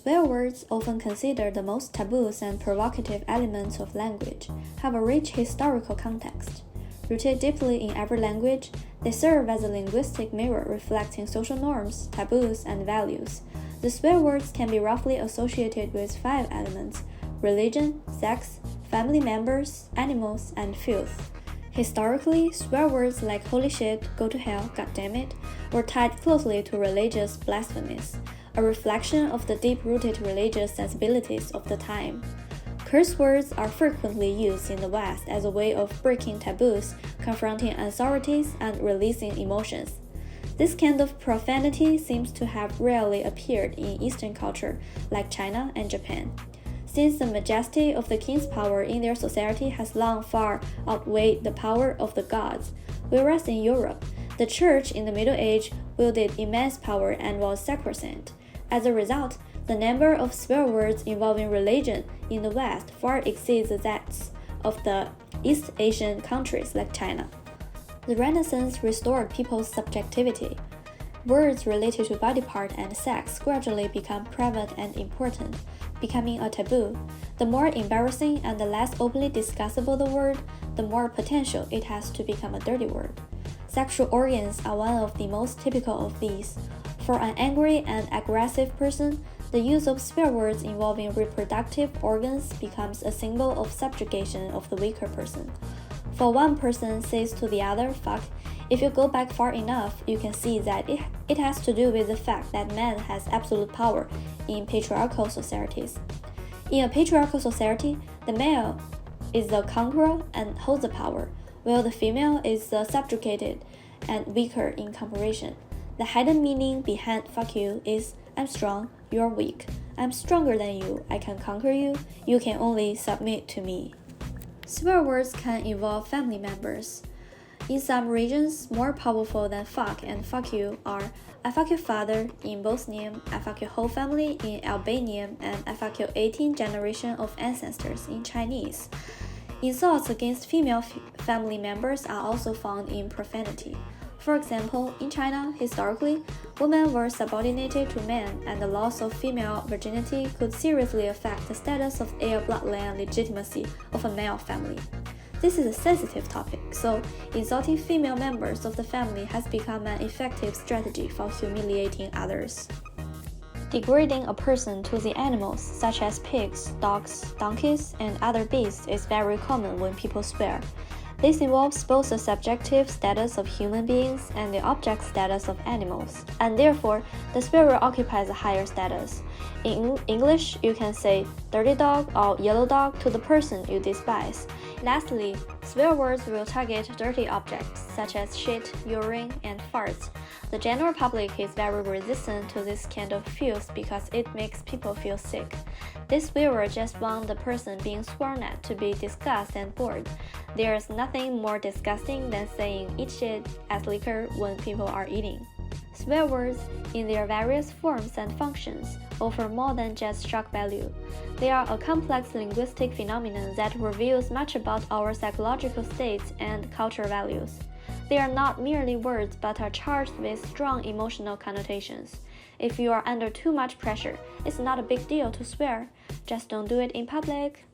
Swear words, often considered the most taboo and provocative elements of language, have a rich historical context. Rooted deeply in every language, they serve as a linguistic mirror reflecting social norms, taboos, and values. The swear words can be roughly associated with 5 elements: religion, sex, family members, animals, and filth. Historically, swear words like holy shit, go to hell, goddammit were tied closely to religious blasphemies, a reflection of the deep-rooted religious sensibilities of the time. Curse words are frequently used in the West as a way of breaking taboos, confronting authorities, and releasing emotions. This kind of profanity seems to have rarely appeared in Eastern culture like China and Japan, since the majesty of the king's power in their society has long far outweighed the power of the gods, whereas in Europe, the church in the Middle Age wielded immense power and was sacrosanct. As a result, the number of swear words involving religion in the West far exceeds that of the East Asian countries like China. The Renaissance restored people's subjectivity. Words related to body part and sex gradually become private and important, becoming a taboo. The more embarrassing and the less openly discussable the word, the more potential it has to become a dirty word. Sexual organs are one of the most typical of these. For an angry and aggressive person, the use of swear words involving reproductive organs becomes a symbol of subjugation of the weaker person. For one person says to the other, fuck, if you go back far enough, you can see that it has to do with the fact that man has absolute power in patriarchal societies. In a patriarchal society, the male is the conqueror and holds the power, while the female is the subjugated and weaker in comparison. The hidden meaning behind fuck you is I'm strong, you're weak. I'm stronger than you, I can conquer you, you can only submit to me. Swear words can involve family members. In some regions, more powerful than fuck and fuck you are I fuck your father in Bosnian, I fuck your whole family in Albanian, and I fuck your 18th generation of ancestors in Chinese. Insults against female family members are also found in profanity. For example, in China, historically, women were subordinated to men, and the loss of female virginity could seriously affect the status of heir bloodline legitimacy of a male family. This is a sensitive topic, so insulting female members of the family has become an effective strategy for humiliating others. Degrading a person to the animals, such as pigs, dogs, donkeys, and other beasts, is very common when people swear. This involves both the subjective status of human beings and the object status of animals, and therefore, the swearer occupies a higher status. In English, you can say dirty dog or yellow dog to the person you despise. Lastly, swear words will target dirty objects such as shit, urine, and farts. The general public is very resistant to this kind of filth because it makes people feel sick. This swearer just wants the person being sworn at to be disgusted and bored. There is nothing more disgusting than saying eat shit as liquor when people are eating. Swear words, in their various forms and functions, offer more than just shock value. They are a complex linguistic phenomenon that reveals much about our psychological states and cultural values. They are not merely words but are charged with strong emotional connotations. If you are under too much pressure, it's not a big deal to swear. Just don't do it in public.